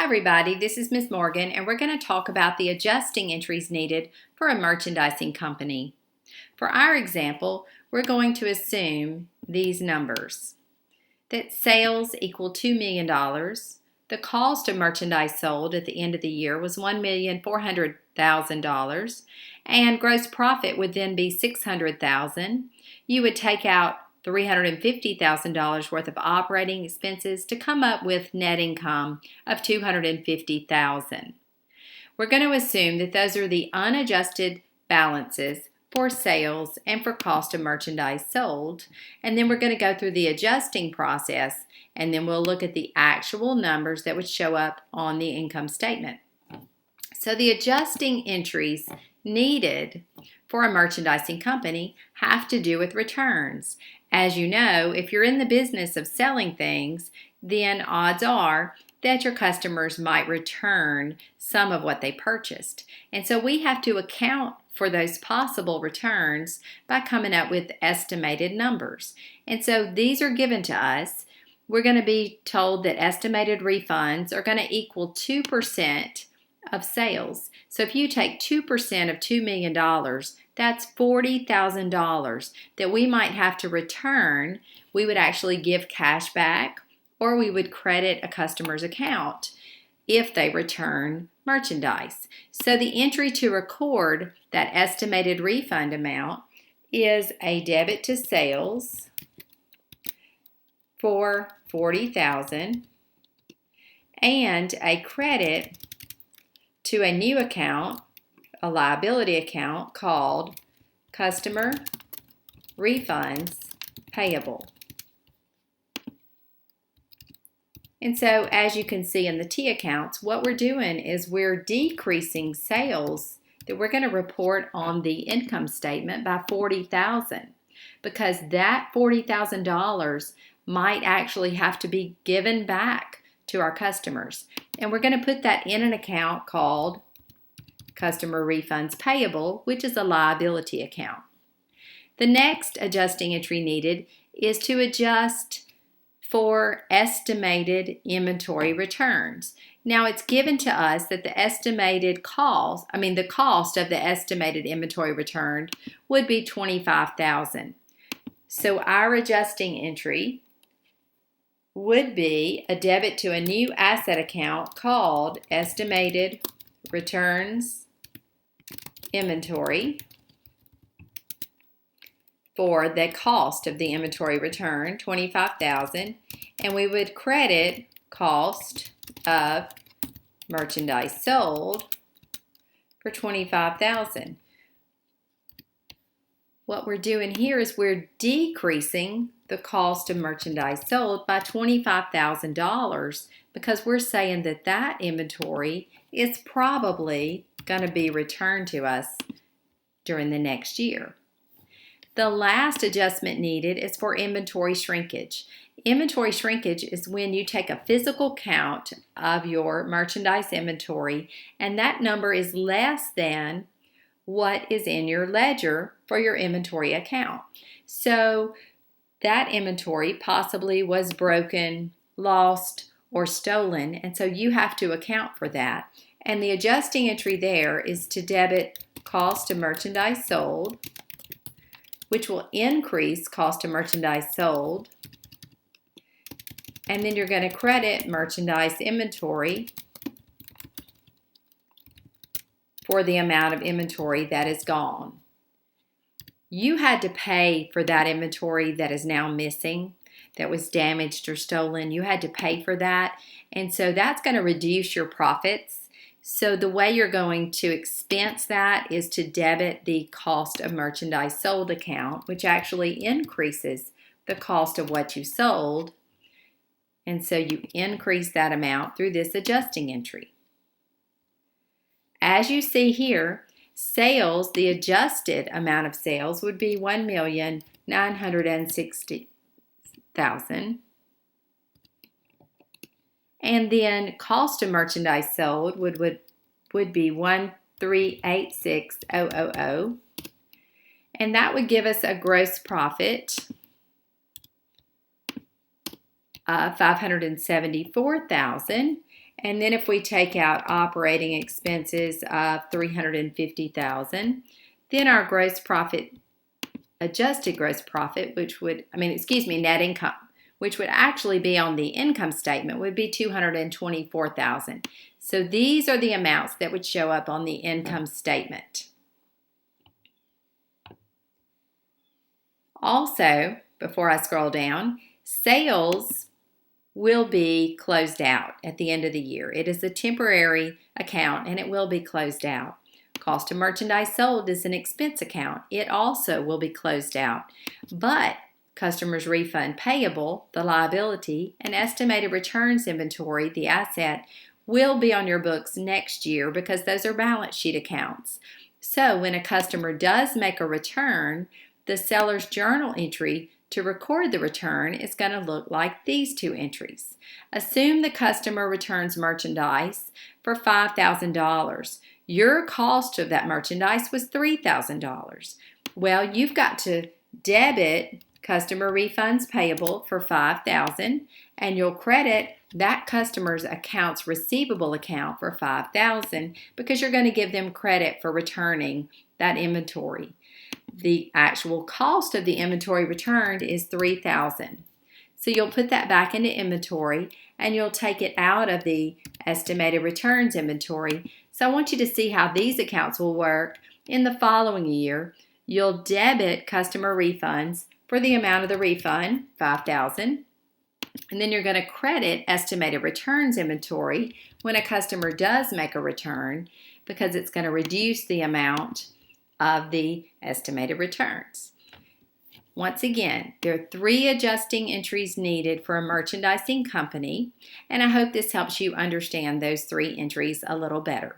everybody, this is Miss Morgan, and we're going to talk about the adjusting entries needed for a merchandising company. For our example, we're going to assume these numbers. That sales equal $2 million, the cost of merchandise sold at the end of the year was $1,400,000, and gross profit would then be $600,000. You would take out $350,000 worth of operating expenses to come up with net income of $250,000. We're going to assume that those are the unadjusted balances for sales and for cost of merchandise sold, and then we're going to go through the adjusting process, and then we'll look at the actual numbers that would show up on the income statement. So the adjusting entries needed for a merchandising company have to do with returns. As you know, if you're in the business of selling things, then odds are that your customers might return some of what they purchased. And so we have to account for those possible returns by coming up with estimated numbers. And so these are given to us. We're going to be told that estimated refunds are going to equal 2% of sales. So if you take 2% of $2 million, that's $40,000 that we might have to return. We would actually give cash back, or we would credit a customer's account if they return merchandise. So the entry to record that estimated refund amount is a debit to sales for $40,000 and a credit to a new account, a liability account called Customer Refunds Payable. And so as you can see in the T accounts, what we're doing is we're decreasing sales that we're going to report on the income statement by $40,000, because that $40,000 might actually have to be given back to our customers. And we're going to put that in an account called Customer Refunds Payable, which is a liability account. The next adjusting entry needed is to adjust for estimated inventory returns. Now it's given to us that the cost of the estimated inventory returned would be $25,000. So our adjusting entry would be a debit to a new asset account called Estimated Returns Inventory for the cost of the inventory return, $25,000, and we would credit cost of merchandise sold for $25,000. What we're doing here is we're decreasing the cost of merchandise sold by $25,000 because we're saying that that inventory is probably going to be returned to us during the next year. The last adjustment needed is for inventory shrinkage. Inventory shrinkage is when you take a physical count of your merchandise inventory and that number is less than what is in your ledger for your inventory account. So that inventory possibly was broken, lost, or stolen, and so you have to account for that. And the adjusting entry there is to debit cost of merchandise sold, which will increase cost of merchandise sold, and then you're going to credit merchandise inventory for the amount of inventory that is gone. You had to pay for that inventory that is now missing, that was damaged or stolen. You had to pay for that, and so that's going to reduce your profits. So the way you're going to expense that is to debit the cost of merchandise sold account, which actually increases the cost of what you sold, and so you increase that amount through this adjusting entry. As you see here, sales, the adjusted amount of sales would be $1,960,000. And then cost of merchandise sold would be $1,386,000. And that would give us a gross profit $574,000, And then if we take out operating expenses of $350,000, then our gross profit, adjusted gross profit, net income, which would actually be on the income statement, would be $224,000. So these are the amounts that would show up on the income statement. Also, before I scroll down, sales will be closed out at the end of the year. It is a temporary account and it will be closed out. Cost of merchandise sold is an expense account. It also will be closed out. But customers' refund payable, the liability, and estimated returns inventory, the asset, will be on your books next year because those are balance sheet accounts. So when a customer does make a return, the seller's journal entry to record the return is going to look like these two entries. Assume the customer returns merchandise for $5,000. Your cost of that merchandise was $3,000. Well, you've got to debit customer refunds payable for $5,000 and you'll credit that customer's accounts receivable account for $5,000 because you're going to give them credit for returning that inventory. The actual cost of the inventory returned is $3,000. So you'll put that back into inventory and you'll take it out of the estimated returns inventory. So I want you to see how these accounts will work in the following year. You'll debit customer refunds for the amount of the refund, $5,000. And then you're going to credit estimated returns inventory when a customer does make a return because it's going to reduce the amount of the estimated returns. Once again, there are 3 adjusting entries needed for a merchandising company, and I hope this helps you understand those 3 entries a little better.